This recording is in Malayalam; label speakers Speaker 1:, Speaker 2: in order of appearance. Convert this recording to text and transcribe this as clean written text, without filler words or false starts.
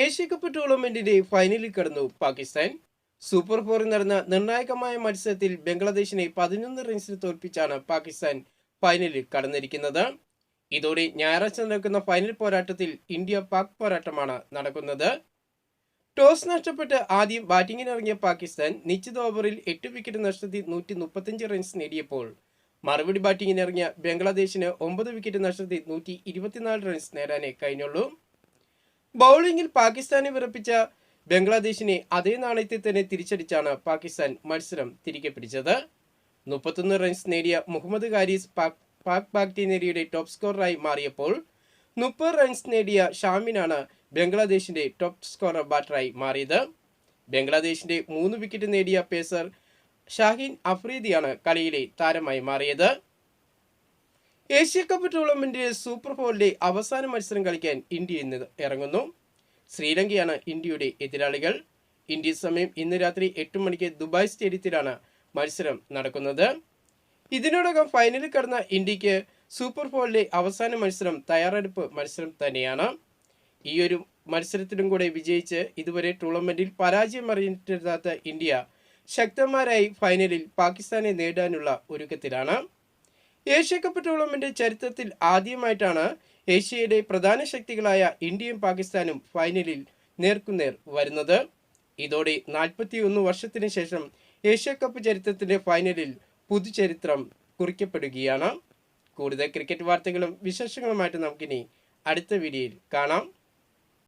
Speaker 1: ഏഷ്യ കപ്പ് ടൂർണമെന്റിന്റെ ഫൈനലിൽ കടന്നു പാകിസ്ഥാൻ. സൂപ്പർ ഫോറിൽ നടന്ന നിർണായകമായ മത്സരത്തിൽ ബംഗ്ലാദേശിനെ 11 റൺസിന് തോൽപ്പിച്ചാണ് പാകിസ്ഥാൻ ഫൈനലിൽ കടന്നിരിക്കുന്നത്. ഇതോടെ ഞായറാഴ്ച നടക്കുന്ന ഫൈനൽ പോരാട്ടത്തിൽ ഇന്ത്യ പാക് പോരാട്ടമാണ് നടക്കുന്നത്. ടോസ് നഷ്ടപ്പെട്ട് ആദ്യം ബാറ്റിംഗിനിറങ്ങിയ പാകിസ്ഥാൻ നിശ്ചിത ഓവറിൽ 8 വിക്കറ്റ് നഷ്ടത്തിൽ 135 റൺസ് നേടിയപ്പോൾ മറുപടി ബാറ്റിംഗിനിറങ്ങിയ ബംഗ്ലാദേശിന് 9 വിക്കറ്റ് നഷ്ടത്തിൽ 124 റൺസ് നേടാനേ കഴിഞ്ഞുള്ളൂ. ബൗളിംഗിൽ പാകിസ്ഥാനെ വിറപ്പിച്ച ബംഗ്ലാദേശിനെ അതേ നാണയത്തിൽ തന്നെ തിരിച്ചടിച്ചാണ് പാകിസ്ഥാൻ മത്സരം തിരികെ പിടിച്ചത്. 31 റൺസ് നേടിയ മുഹമ്മദ് ഹാരിസ് പാക് ബാക്ടീരിയയുടെ ടോപ്പ് സ്കോററായി മാറിയപ്പോൾ 30 റൺസ് നേടിയ ഷാമിനാണ് ബംഗ്ലാദേശിന്റെ ടോപ്പ് സ്കോറർ ബാറ്ററായി മാറിയത്. ബംഗ്ലാദേശിന്റെ 3 വിക്കറ്റ് നേടിയ പേസർ ഷാഹിൻ അഫ്രീദിയാണ് കളിയിലെ താരമായി മാറിയത്. ഏഷ്യ കപ്പ് ടൂർണമെന്റിലെ സൂപ്പർ ഫോറിലെ അവസാന മത്സരം കളിക്കാൻ ഇന്ത്യ ഇന്ന് ഇറങ്ങുന്നു. ശ്രീലങ്കയാണ് ഇന്ത്യയുടെ എതിരാളികൾ. ഇന്ത്യൻ സമയം ഇന്ന് രാത്രി 8 മണിക്ക് ദുബായ് സ്റ്റേഡിയത്തിലാണ് മത്സരം നടക്കുന്നത്. ഇതിനോടകം ഫൈനലിൽ കടന്ന ഇന്ത്യക്ക് സൂപ്പർ ഫോറിലെ അവസാന മത്സരം തയ്യാറെടുപ്പ് മത്സരം തന്നെയാണ്. ഈ ഒരു മത്സരത്തിലും കൂടെ വിജയിച്ച് ഇതുവരെ ടൂർണമെന്റിൽ പരാജയം അറിഞ്ഞിട്ടില്ലാത്ത ഇന്ത്യ ശക്തന്മാരായി ഫൈനലിൽ പാകിസ്ഥാനെ നേടാനുള്ള ഒരുക്കത്തിലാണ്. ഏഷ്യ കപ്പ് ടൂർണമെന്റ് ചരിത്രത്തിൽ ആദ്യമായിട്ടാണ് ഏഷ്യയുടെ പ്രധാന ശക്തികളായ ഇന്ത്യയും പാകിസ്ഥാനും ഫൈനലിൽ നേർക്കുനേർ വരുന്നത്. ഇതോടെ 41 വർഷത്തിന് ശേഷം ഏഷ്യ കപ്പ് ചരിത്രത്തിന്റെ ഫൈനലിൽ പുതുചരിത്രം കുറിക്കപ്പെടുകയാണ്. കൂടുതൽ ക്രിക്കറ്റ് വാർത്തകളും വിശേഷങ്ങളുമായിട്ട് നമുക്കിനി അടുത്ത വീഡിയോയിൽ കാണാം.